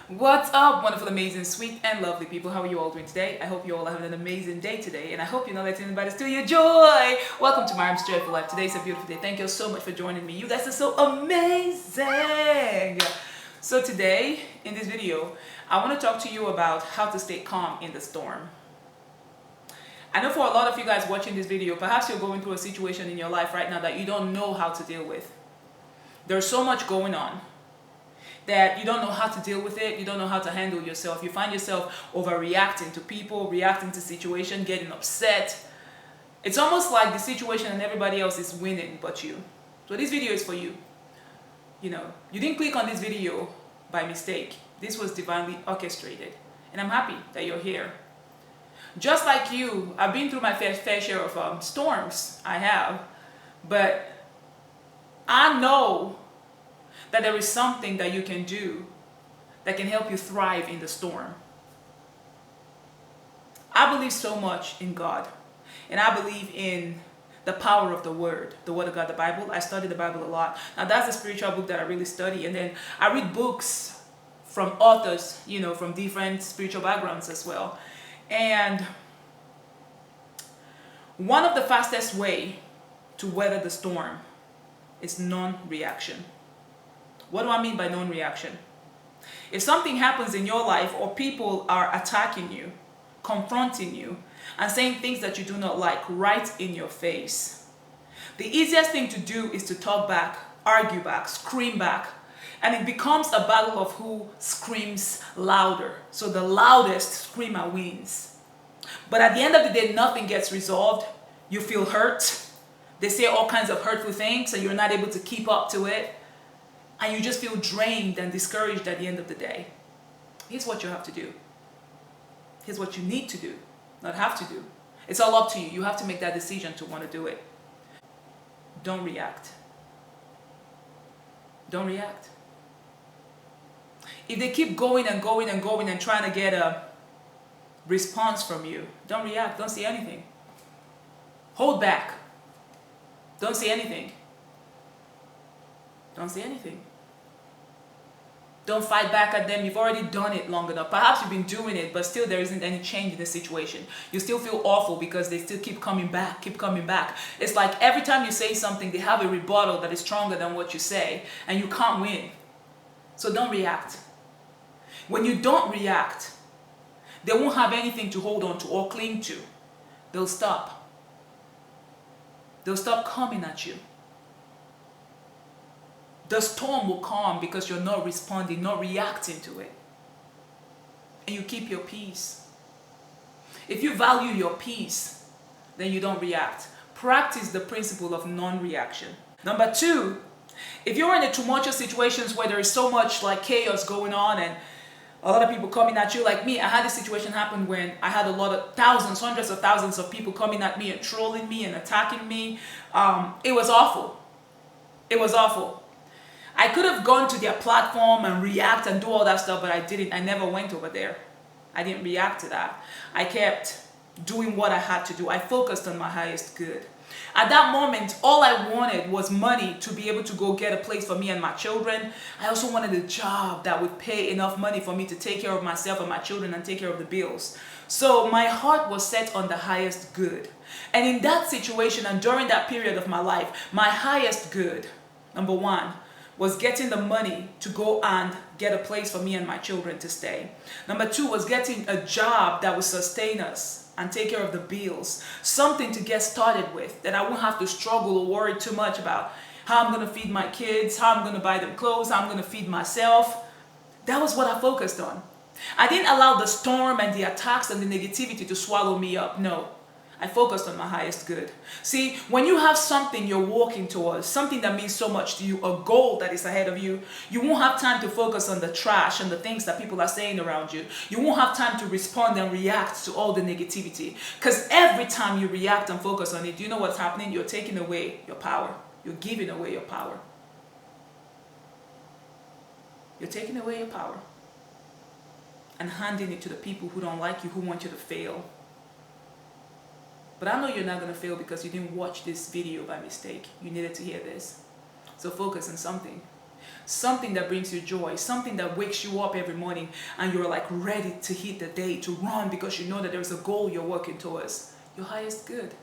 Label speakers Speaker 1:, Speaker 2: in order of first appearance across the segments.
Speaker 1: What's up, wonderful, amazing, sweet, and lovely people? How are you all doing today? I hope you all are having an amazing day today, and I hope you're not letting anybody steal your joy. Welcome to Maryam's Joyful Life. Today's a beautiful day. Thank you so much for joining me. You guys are so amazing. So today, in this video, I want to talk to you about how to stay calm in the storm. I know for a lot of you guys watching this video, perhaps you're going through a situation in your life right now that you don't know how to deal with. There's so much going on that you don't know how to deal with it, you don't know how to handle yourself. You find yourself overreacting to people, reacting to situations, getting upset. It's almost like the situation and everybody else is winning but you. So this video is for you. You didn't click on this video by mistake. This was divinely orchestrated. And I'm happy that you're here. Just like you, I've been through my fair share of storms. I have. But I know that there is something that you can do that can help you thrive in the storm. I believe so much in God, and I believe in the power of the Word of God, the Bible. I study the Bible a lot. Now that's a spiritual book that I really study, and then I read books from authors, from different spiritual backgrounds as well. And one of the fastest way to weather the storm is non-reaction. What do I mean by non-reaction? If something happens in your life or people are attacking you, confronting you, and saying things that you do not like right in your face, the easiest thing to do is to talk back, argue back, scream back, and it becomes a battle of who screams louder. So the loudest screamer wins. But at the end of the day, nothing gets resolved. You feel hurt. They say all kinds of hurtful things and you're not able to keep up to it. And you just feel drained and discouraged at the end of the day. Here's what you have to do. Here's what you need to do, not have to do. It's all up to you. You have to make that decision to want to do it. Don't react. Don't react. If they keep going and going and going and trying to get a response from you, don't react. Don't say anything. Hold back. Don't say anything. Don't say anything. Don't fight back at them. You've already done it long enough. Perhaps you've been doing it, but still there isn't any change in the situation. You still feel awful because they still keep coming back, keep coming back. It's like every time you say something, they have a rebuttal that is stronger than what you say, and you can't win. So don't react. When you don't react, they won't have anything to hold on to or cling to. They'll stop. They'll stop coming at you. The storm will calm because you're not responding, not reacting to it. And you keep your peace. If you value your peace, then you don't react. Practice the principle of non-reaction. Number 2, if you're in a tumultuous situations where there is so much like chaos going on and a lot of people coming at you, like me, I had this situation happen when I had a lot of thousands, hundreds of thousands of people coming at me and trolling me and attacking me. It was awful. It was awful. I could have gone to their platform and react and do all that stuff, but I didn't. I never went over there. I didn't react to that. I kept doing what I had to do. I focused on my highest good. At that moment, all I wanted was money to be able to go get a place for me and my children. I also wanted a job that would pay enough money for me to take care of myself and my children and take care of the bills. So my heart was set on the highest good. And in that situation and during that period of my life, my highest good, number 1, was getting the money to go and get a place for me and my children to stay. Number 2 was getting a job that would sustain us and take care of the bills. Something to get started with that I won't have to struggle or worry too much about how I'm going to feed my kids, how I'm going to buy them clothes, how I'm going to feed myself. That was what I focused on. I didn't allow the storm and the attacks and the negativity to swallow me up. No. I focused on my highest good. See, when you have something you're walking towards, something that means so much to you, a goal that is ahead of you, you won't have time to focus on the trash and the things that people are saying around you. You won't have time to respond and react to all the negativity. Because every time you react and focus on it, do you know what's happening? You're taking away your power. You're giving away your power. You're taking away your power and handing it to the people who don't like you, who want you to fail. But I know you're not going to fail because you didn't watch this video by mistake. You needed to hear this. So focus on something. something that brings you joy, something that wakes you up every morning and you're like ready to hit the day, to run because you know that there's a goal you're working towards. Your highest good.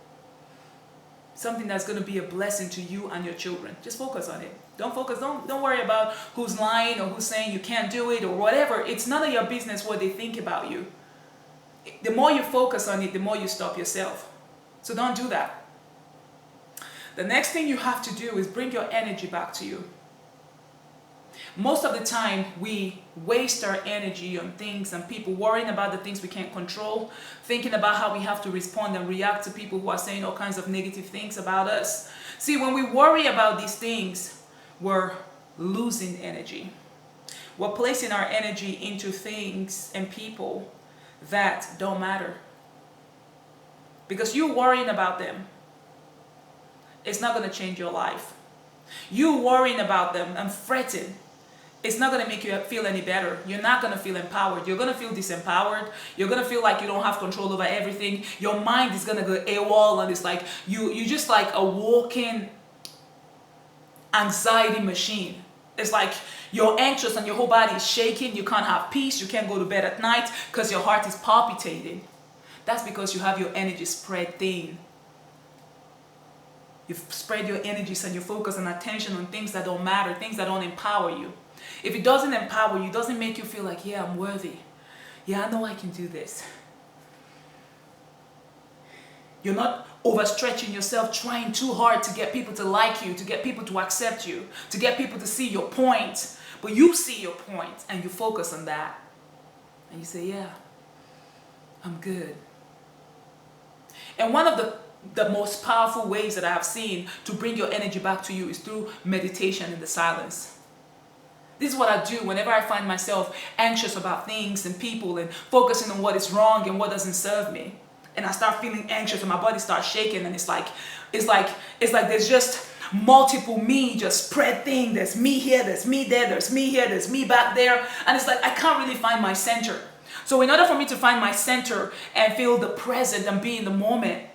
Speaker 1: Something that's going to be a blessing to you and your children. Just focus on it. Don't worry about who's lying or who's saying you can't do it or whatever. It's none of your business what they think about you. The more you focus on it, the more you stop yourself. So don't do that. The next thing you have to do is bring your energy back to you. Most of the time, we waste our energy on things and people, worrying about the things we can't control, thinking about how we have to respond and react to people who are saying all kinds of negative things about us. See, when we worry about these things, we're losing energy. We're placing our energy into things and people that don't matter. Because you worrying about them, it's not going to change your life. You worrying about them and fretting, it's not going to make you feel any better. You're not going to feel empowered. You're going to feel disempowered. You're going to feel like you don't have control over everything. Your mind is going to go AWOL, and it's like you're just like a walking anxiety machine. It's like you're anxious and your whole body is shaking. You can't have peace. You can't go to bed at night because your heart is palpitating. That's because you have your energy spread thin. You've spread your energies and your focus and attention on things that don't matter, things that don't empower you. If it doesn't empower you, it doesn't make you feel like, yeah, I'm worthy. Yeah, I know I can do this. You're not overstretching yourself, trying too hard to get people to like you, to get people to accept you, to get people to see your point. But you see your point and you focus on that. And you say, yeah, I'm good. And one of the most powerful ways that I have seen to bring your energy back to you is through meditation in the silence. This is what I do whenever I find myself anxious about things and people and focusing on what is wrong and what doesn't serve me. And I start feeling anxious and my body starts shaking, and it's like there's just multiple me just spread thin. There's me here, there's me there, there's me here, there's me back there. And it's like I can't really find my center. So in order for me to find my center and feel the present and be in the moment,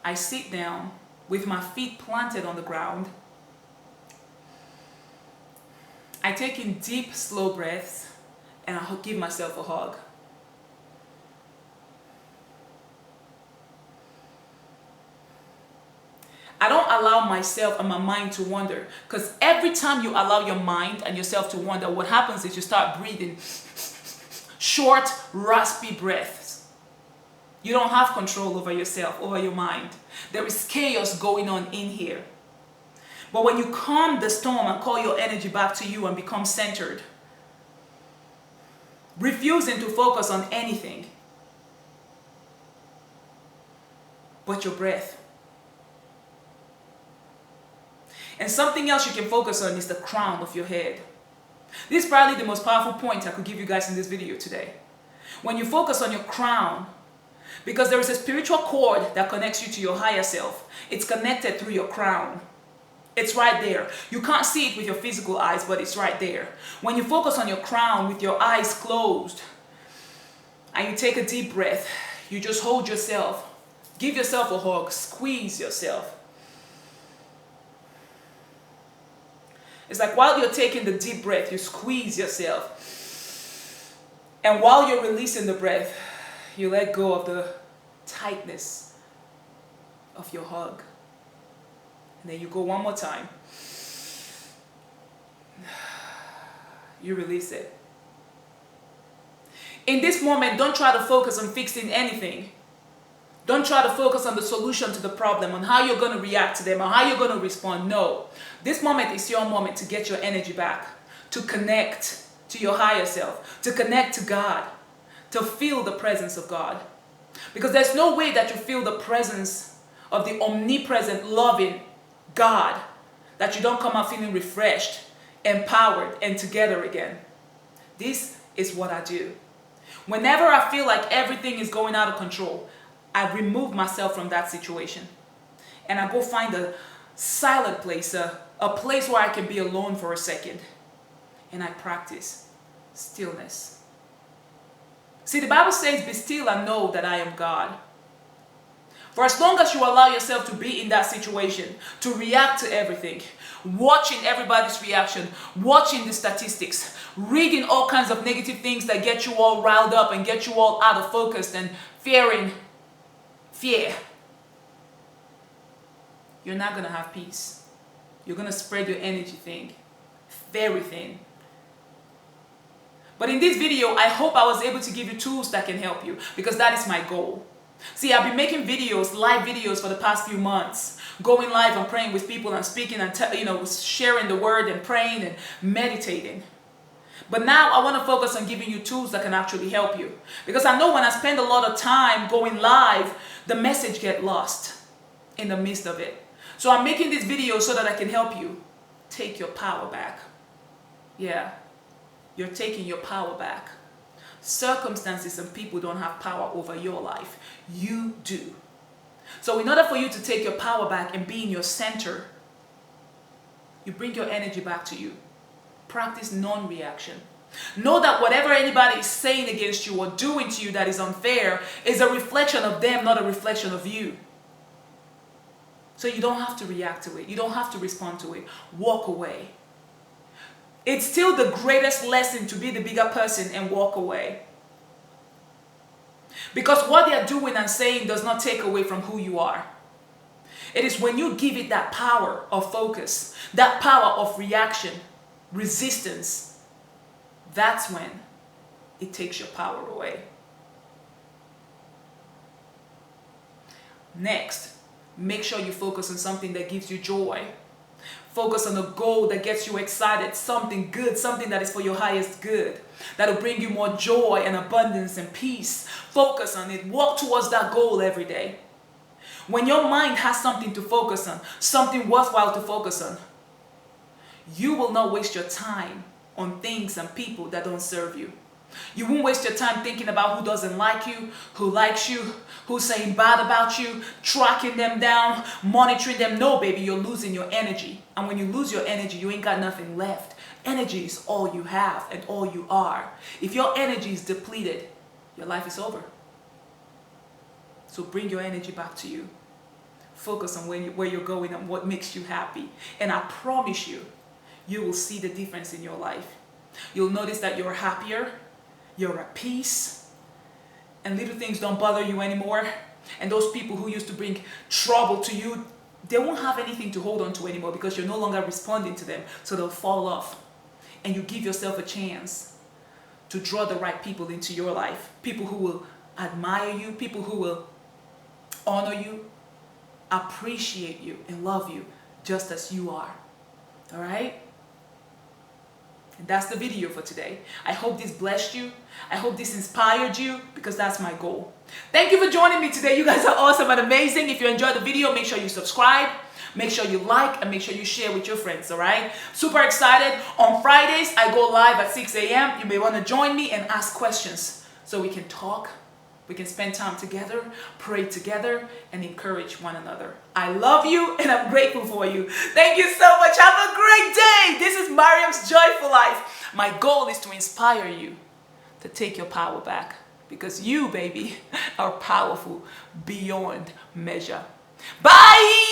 Speaker 1: I sit down with my feet planted on the ground. I take in deep, slow breaths, and I give myself a hug. I don't allow myself and my mind to wander, because every time you allow your mind and yourself to wander, what happens is you start breathing short, raspy breaths. You don't have control over yourself, over your mind. There is chaos going on in here. But when you calm the storm and call your energy back to you and become centered, refusing to focus on anything but your breath. And something else you can focus on is the crown of your head. This is probably the most powerful point I could give you guys in this video today. When you focus on your crown, because there is a spiritual cord that connects you to your higher self. It's connected through your crown. It's right there. You can't see it with your physical eyes, but it's right there. When you focus on your crown with your eyes closed, and you take a deep breath, you just hold yourself, give yourself a hug, squeeze yourself. It's like while you're taking the deep breath, you squeeze yourself. And while you're releasing the breath, you let go of the tightness of your hug. And then you go one more time. You release it. In this moment, don't try to focus on fixing anything. Don't try to focus on the solution to the problem, on how you're going to react to them, or how you're going to respond. No. This moment is your moment to get your energy back, to connect to your higher self, to connect to God, to feel the presence of God. Because there's no way that you feel the presence of the omnipresent, loving God that you don't come out feeling refreshed, empowered, and together again. This is what I do. Whenever I feel like everything is going out of control, I remove myself from that situation. And I go find a silent place, a place where I can be alone for a second. And I practice stillness. See, the Bible says, be still and know that I am God. For as long as you allow yourself to be in that situation, to react to everything, watching everybody's reaction, watching the statistics, reading all kinds of negative things that get you all riled up and get you all out of focus and fear, you're not going to have peace. You're going to spread your energy thin, very thin. But in this video, I hope I was able to give you tools that can help you, because that is my goal. See, I've been making videos, live videos for the past few months, going live and praying with people and speaking and sharing the word and praying and meditating. But now I want to focus on giving you tools that can actually help you, because I know when I spend a lot of time going live, the message gets lost in the midst of it. So I'm making this video so that I can help you take your power back. Yeah, you're taking your power back. Circumstances and people don't have power over your life. You do. So in order for you to take your power back and be in your center, you bring your energy back to you. Practice non-reaction. Know that whatever anybody is saying against you or doing to you that is unfair is a reflection of them, not a reflection of you. So you don't have to react to it. You don't have to respond to it. Walk away. It's still the greatest lesson to be the bigger person and walk away. Because what they are doing and saying does not take away from who you are. It is when you give it that power of focus, that power of reaction, resistance, that's when it takes your power away. Next, make sure you focus on something that gives you joy. Focus on a goal that gets you excited, something good, something that is for your highest good, that will bring you more joy and abundance and peace. Focus on it. Walk towards that goal every day. When your mind has something to focus on, something worthwhile to focus on, you will not waste your time on things and people that don't serve you. You won't waste your time thinking about who doesn't like you, who likes you, who's saying bad about you, tracking them down, monitoring them. No, baby, you're losing your energy. And when you lose your energy, you ain't got nothing left. Energy is all you have and all you are. If your energy is depleted, your life is over. So bring your energy back to you. Focus on where you're going and what makes you happy. And I promise you, you will see the difference in your life. You'll notice that you're happier, you're at peace, and little things don't bother you anymore. And those people who used to bring trouble to you, they won't have anything to hold on to anymore, because you're no longer responding to them, so they'll fall off. And you give yourself a chance to draw the right people into your life. People who will admire you, people who will honor you, appreciate you, and love you just as you are. All right? And that's the video for today. I hope this blessed you. I hope this inspired you, because that's my goal. Thank you for joining me today. You guys are awesome and amazing. If you enjoyed the video, make sure you subscribe, make sure you like, and make sure you share with your friends, all right? Super excited. On Fridays, I go live at 6 a.m. You may want to join me and ask questions so we can talk. We can spend time together, pray together, and encourage one another. I love you, and I'm grateful for you. Thank you so much. Have a great day. This is Maryam's Joyful Life. My goal is to inspire you to take your power back, because you, baby, are powerful beyond measure. Bye.